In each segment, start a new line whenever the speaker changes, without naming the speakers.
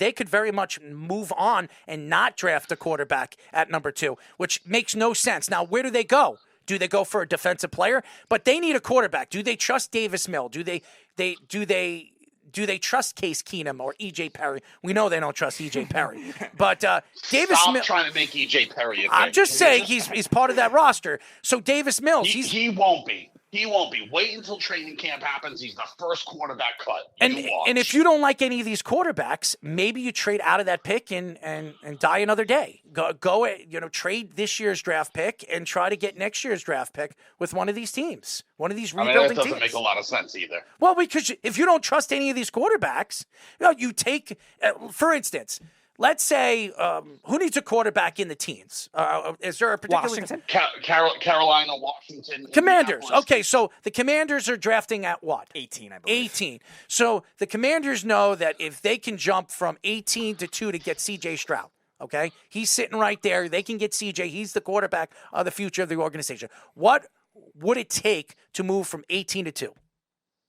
they could very much move on and not draft a quarterback at number 2, which makes no sense. Now, where do they go? Do they go for a defensive player? But they need a quarterback. Do they trust Davis Mill? Do they trust Case Keenum or E.J. Perry? We know they don't trust E.J. Perry. But Davis
Stop
Mills,
trying to make E.J. Perry a thing.
I'm just saying he's part of that roster. So Davis Mills,
he won't be. He won't be. Wait until training camp happens. He's the first quarterback cut.
And if you don't like any of these quarterbacks, maybe you trade out of that pick and die another day. Go trade this year's draft pick and try to get next year's draft pick with one of these teams, one of these rebuilding teams.
That doesn't make a lot of sense either.
Well, because if you don't trust any of these quarterbacks, you take, for instance, let's say, who needs a quarterback in the teens? Is there a particular
Washington?
Carolina, Washington.
Commanders. Okay, so the Commanders are drafting at what?
18, I believe.
18. So the Commanders know that if they can jump from 18 to 2 to get C.J. Stroud, okay? He's sitting right there. They can get C.J. He's the quarterback of the future of the organization. What would it take to move from 18 to 2?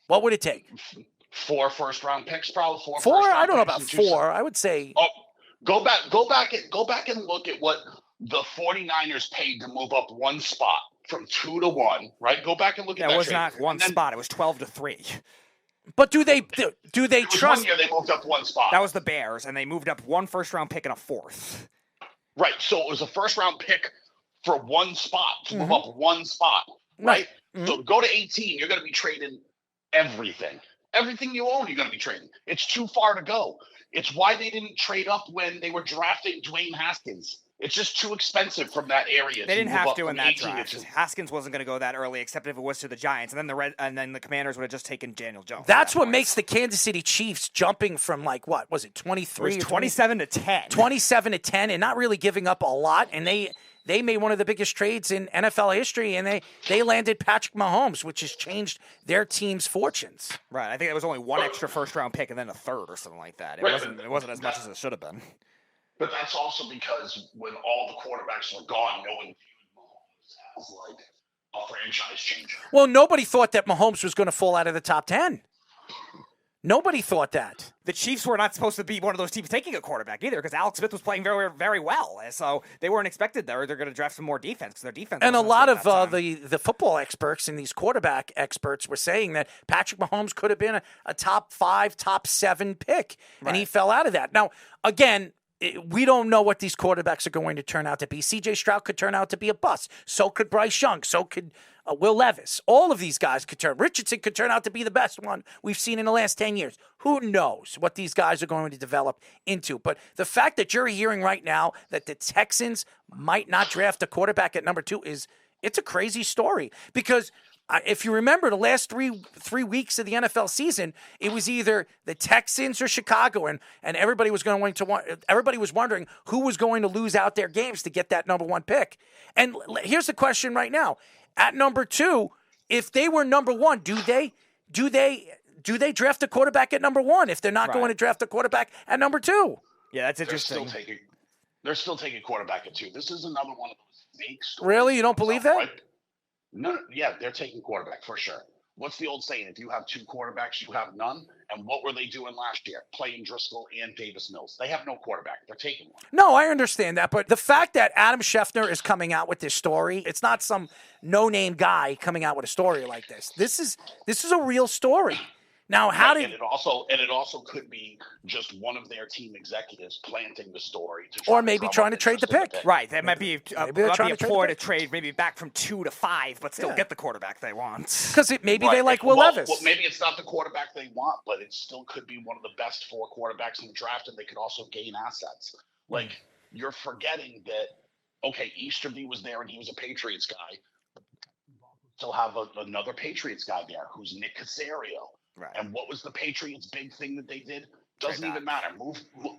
What would it take?
4 first-round picks, probably.
4? I don't know about 4. I would say...
Oh. Go back and look at what the 49ers paid to move up one spot from 2 to 1, right? Go back and look at that.
It was not one spot. It was 12 to 3.
But do they trust?
1 year they moved up one spot.
That was the Bears, and they moved up 1 first-round pick and a 4th.
Right. So it was a first-round pick for one spot to move up one spot, right? Mm-hmm. So go to 18. You're going to be trading everything. Everything you own, you're going to be trading. It's too far to go. It's why they didn't trade up when they were drafting Dwayne Haskins. It's just too expensive from that area.
They didn't have to in that draft. Haskins wasn't going to go that early, except if it was to the Giants, and then the Commanders would have just taken Daniel Jones.
That's what makes the Kansas City Chiefs jumping from 23?
27 to 10.
27 to 10, and not really giving up a lot. And they made one of the biggest trades in NFL history, and they landed Patrick Mahomes, which has changed their team's fortunes.
Right. I think it was only 1 extra first-round pick and then a 3rd or something like that. It wasn't as much as it should have been.
But that's also because when all the quarterbacks were gone, no one viewed Mahomes as like a franchise changer.
Well, nobody thought that Mahomes was going to fall out of the top 10. Nobody thought that.
The Chiefs were not supposed to be one of those teams taking a quarterback either, because Alex Smith was playing very, very well. So they weren't expected there. They're going to draft some more defense because their defense.
And a lot of the football experts and these quarterback experts were saying that Patrick Mahomes could have been a top 5, top 7 pick, and he fell out of that. Now, again, we don't know what these quarterbacks are going to turn out to be. C.J. Stroud could turn out to be a bust. So could Bryce Young. So could Will Levis. All of these guys could turn. Richardson could turn out to be the best one we've seen in the last 10 years. Who knows what these guys are going to develop into? But the fact that you're hearing right now that the Texans might not draft a quarterback at number 2 it's a crazy story. Because if you remember the last three weeks of the NFL season, it was either the Texans or Chicago, and everybody was everybody was wondering who was going to lose out their games to get that number 1 pick. And here's the question right now: at number 2, if they were number 1, do they draft a quarterback at number 1 if they're not going to draft a quarterback at number 2?
Yeah, that's interesting.
They're still taking quarterback at 2. This is another one of those fake stories.
Really, you don't believe that?
Right? No, yeah, they're taking quarterback for sure. What's the old saying? If you have 2 quarterbacks, you have none. And what were they doing last year? Playing Driscoll and Davis Mills. They have no quarterback. They're taking one.
No, I understand that. But the fact that Adam Schefter is coming out with this story, it's not some no-name guy coming out with a story like this. This is a real story. Now,
and it also could be just one of their team executives planting the story,
or maybe trying to trade the pick.
Right, that might be a ploy to trade maybe back from 2 to 5, but still get the quarterback they want.
Because maybe they like Will Levis.
Well, maybe it's not the quarterback they want, but it still could be one of the best 4 quarterbacks in the draft, and they could also gain assets. Like, you're forgetting that, okay, Easterby was there and he was a Patriots guy. Still have another Patriots guy there who's Nick Caserio.
Right.
And what was the Patriots' big thing that they did? Doesn't even matter.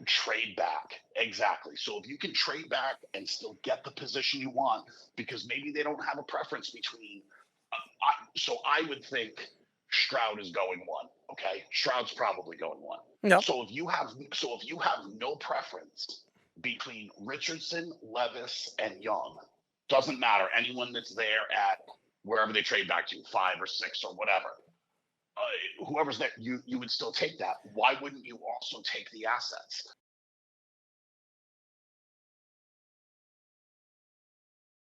Trade back. Exactly. So if you can trade back and still get the position you want, because maybe they don't have a preference between. So I would think Stroud is going 1. Okay, Stroud's probably going 1.
No.
So if you have no preference between Richardson, Levis, and Young, doesn't matter. Anyone that's there at wherever they trade back to, 5 or 6 or whatever. Whoever's there, you would still take that. Why wouldn't you also take the assets?